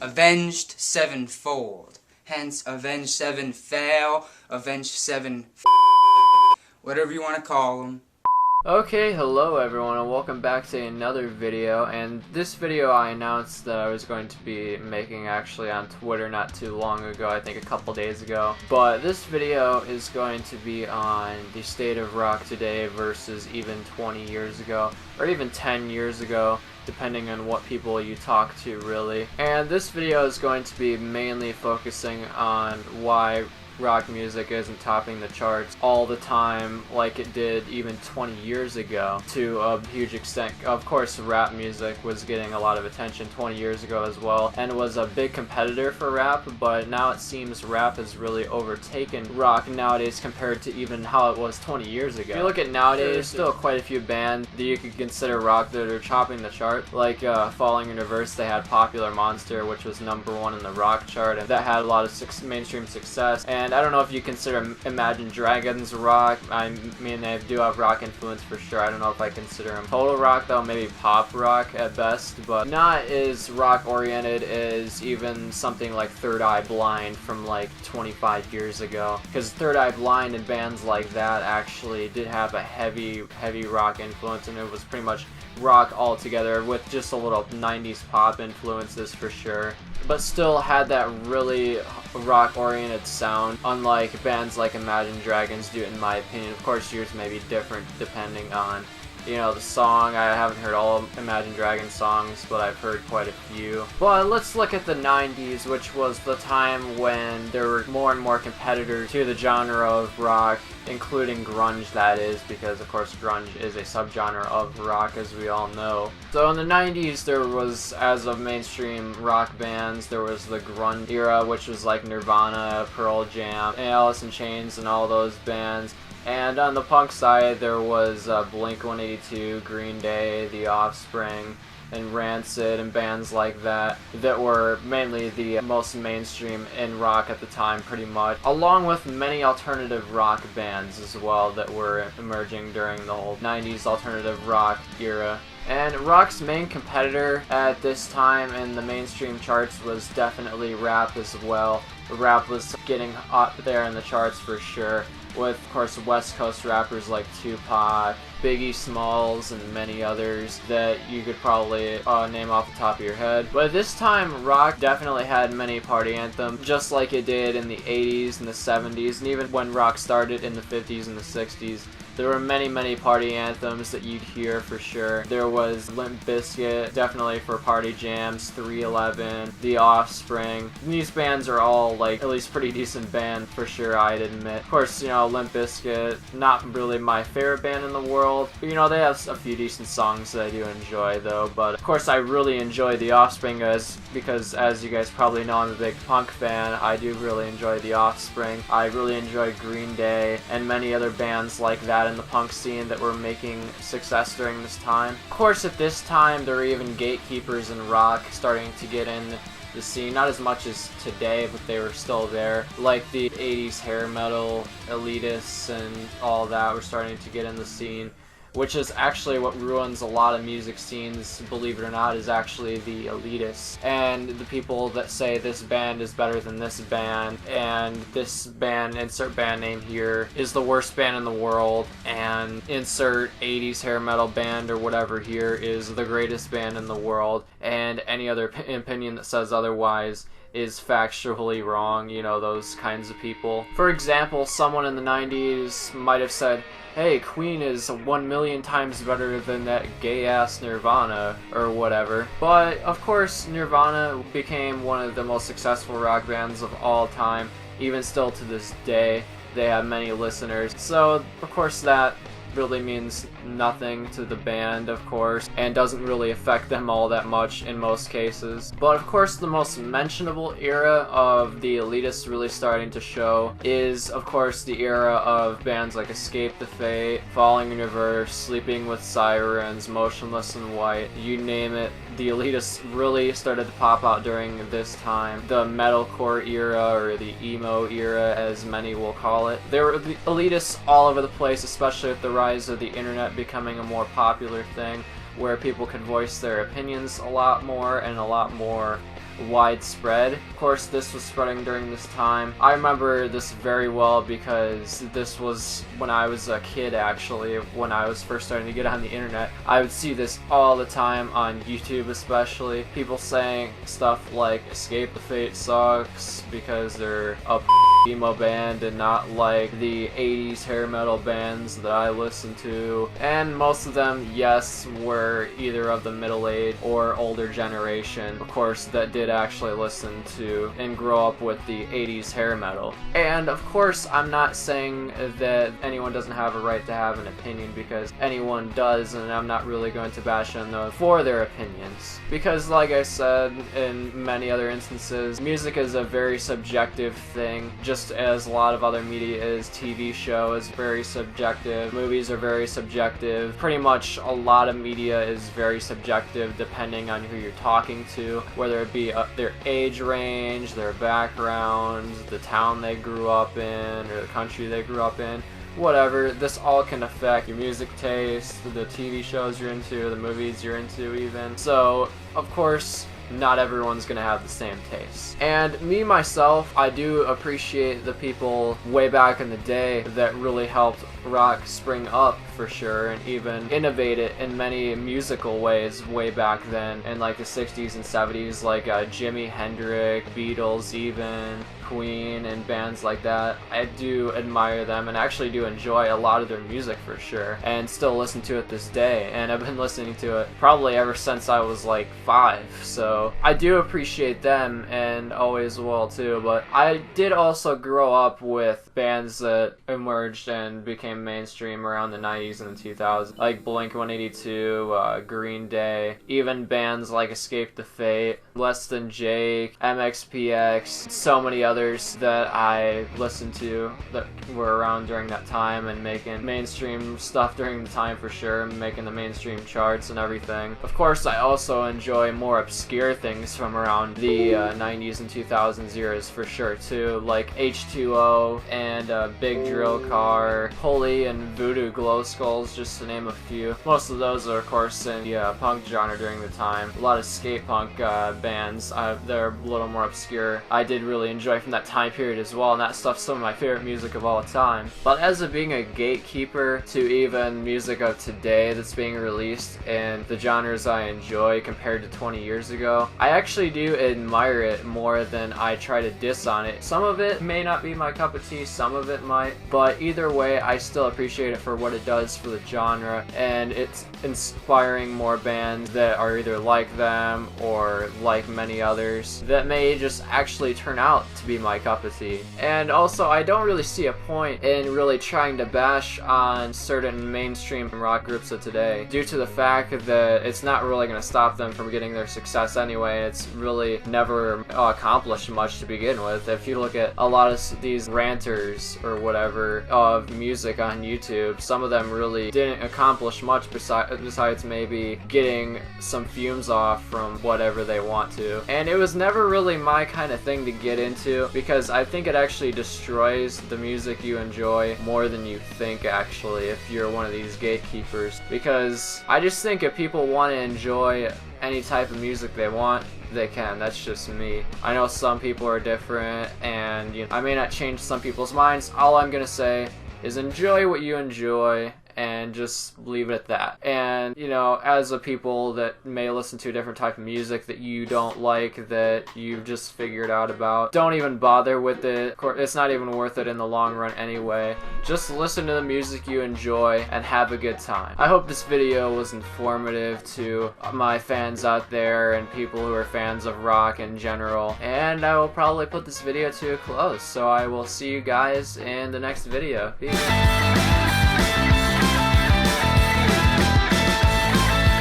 avenged sevenfold. Hence, avenged sevenfold, avenged seven, whatever you want to call them. Okay, hello everyone and welcome back to another video, and this video I announced that I was going to be making actually on Twitter not too long ago, I think a couple days ago. But this video is going to be on the state of rock today versus even 20 years ago, or even 10 years ago, depending on what people you talk to really. And this video is going to be mainly focusing on why rock music isn't topping the charts all the time like it did even 20 years ago to a huge extent. Of course, rap music was getting a lot of attention 20 years ago as well and was a big competitor for rap, but now it seems rap has really overtaken rock nowadays compared to even how it was 20 years ago. If you look at nowadays, there's still quite a few bands that you could consider rock that are topping the chart, like Falling in Reverse. They had Popular Monster, which was #1 in the rock chart, and that had a lot of mainstream success. And I don't know if you consider Imagine Dragons rock. I mean, they do have rock influence for sure. I don't know if I consider them total rock though, maybe pop rock at best, but not as rock oriented as even something like Third Eye Blind from like 25 years ago. Because Third Eye Blind and bands like that actually did have a heavy rock influence, and it was pretty much rock altogether with just a little 90s pop influences for sure, but still had that really rock oriented sound, unlike bands like Imagine Dragons do in my opinion. Of course yours may be different depending on, you know, the song. I haven't heard all of Imagine Dragons songs, but I've heard quite a few. But let's look at the 90s, which was the time when there were more and more competitors to the genre of rock, including grunge, that is, because of course grunge is a subgenre of rock, as we all know. So in the 90s there was, as of mainstream rock bands, there was the grunge era, which was like Nirvana, Pearl Jam, Alice in Chains, and all those bands. And on the punk side there was Blink-182, Green Day, The Offspring, and Rancid, and bands like that that were mainly the most mainstream in rock at the time pretty much, along with many alternative rock bands as well that were emerging during the whole 90s alternative rock era. And rock's main competitor at this time in the mainstream charts was definitely rap as well. Rap was getting up there in the charts for sure, with of course West Coast rappers like Tupac, Biggie Smalls, and many others that you could probably name off the top of your head. But this time rock definitely had many party anthems, just like it did in the 80s and the 70s, and even when rock started in the 50s and the 60s. There were many party anthems that you'd hear for sure. There was Limp Bizkit, definitely for party jams, 311, The Offspring. These bands are all like at least pretty decent band for sure, I'd admit. Of course, you know, Limp Bizkit, not really my favorite band in the world, but you know, they have a few decent songs that I do enjoy though. But of course I really enjoy The Offspring because as you guys probably know, I'm a big punk fan. I do really enjoy The Offspring. I really enjoy Green Day and many other bands like that in the punk scene that were making success during this time. Of course at this time there were even gatekeepers in rock starting to get in the scene, not as much as today, but they were still there, like the 80s hair metal elitists and all that were starting to get in the scene, which is actually what ruins a lot of music scenes, believe it or not, is actually the elitists and the people that say this band is better than this band, and this band, insert band name here, is the worst band in the world, and insert 80s hair metal band or whatever here is the greatest band in the world, and any other opinion that says otherwise is factually wrong, you know, those kinds of people. For example, someone in the 90s might have said, hey, Queen is 1,000,000 times better than that gay-ass Nirvana, or whatever. But, of course, Nirvana became one of the most successful rock bands of all time. Even still to this day, they have many listeners. So, of course, that really means nothing to the band, of course, and doesn't really affect them all that much in most cases. But of course the most mentionable era of the elitists really starting to show is of course the era of bands like Escape the Fate, Falling in Reverse, Sleeping with Sirens, Motionless in White, you name it. The elitists really started to pop out during this time. The metalcore era, or the emo era as many will call it. There were the elitists all over the place, especially with the rise of the internet becoming a more popular thing, where people could voice their opinions a lot more and a lot more widespread. Of course, this was spreading during this time. I remember this very well because this was when I was a kid, actually, when I was first starting to get on the internet. I would see this all the time on YouTube, especially. People saying stuff like Escape the Fate sucks because they're a emo band and not like the 80s hair metal bands that I listened to. And most of them, yes, were either of the middle-aged or older generation, of course, that did actually listen to and grow up with the 80s hair metal. And of course, I'm not saying that anyone doesn't have a right to have an opinion, because anyone does, and I'm not really going to bash on them for their opinions. Because like I said in many other instances, music is a very subjective thing, just as a lot of other media is. TV show is very subjective, movies are very subjective, pretty much a lot of media is very subjective depending on who you're talking to, whether it be their age range, their background, the town they grew up in, or the country they grew up in. Whatever, this all can affect your music taste, the TV shows you're into, the movies you're into even. So, of course, not everyone's gonna have the same taste. And me, myself, I do appreciate the people way back in the day that really helped rock spring up, for sure, and even innovate it in many musical ways way back then in like the 60s and 70s, like Jimi Hendrix, Beatles even, Queen, and bands like that. I do admire them and actually do enjoy a lot of their music, for sure, and still listen to it this day, and I've been listening to it probably ever since I was like 5, so I do appreciate them and always will too. But I did also grow up with bands that emerged and became mainstream around the 90s and the 2000s, like Blink-182, Green Day, even bands like Escape the Fate, Less Than Jake, MXPX, so many others that I listened to that were around during that time and making mainstream stuff during the time, for sure, making the mainstream charts and everything. Of course, I also enjoy more obscure things from around the 90s and 2000s eras, for sure, too, like H2O and Big Drill Car, Holy and Voodoo Glow Skulls, just to name a few. Most of those are, of course, in the punk genre during the time. A lot of skate punk bands, they're a little more obscure. I did really enjoy from that time period as well, and that stuff's some of my favorite music of all time. But as of being a gatekeeper to even music of today that's being released and the genres I enjoy compared to 20 years ago, I actually do admire it more than I try to diss on it. Some of it may not be my cup of tea, some of it might, but either way, I still appreciate it for what it does for the genre, and it's inspiring more bands that are either like them or like many others that may just actually turn out to be my cup of tea. And also, I don't really see a point in really trying to bash on certain mainstream rock groups of today, due to the fact that it's not really going to stop them from getting their success anyway. It's really never accomplished much to begin with. If you look at a lot of these ranters or whatever of music on YouTube, some of them really didn't accomplish much besides maybe getting some fumes off from whatever they want to. And it was never really my kind of thing to get into, because I think it actually destroys the music you enjoy more than you think, actually, if you're one of these gatekeepers. Because I just think if people want to enjoy any type of music they want, they can. That's just me. I know some people are different, and I may not change some people's minds. All I'm gonna say is enjoy what you enjoy, and just leave it at that. And, as a people that may listen to a different type of music that you don't like, that you've just figured out about, don't even bother with it. Of course, it's not even worth it in the long run anyway. Just listen to the music you enjoy and have a good time. I hope this video was informative to my fans out there and people who are fans of rock in general. And I will probably put this video to a close, so I will see you guys in the next video. Peace.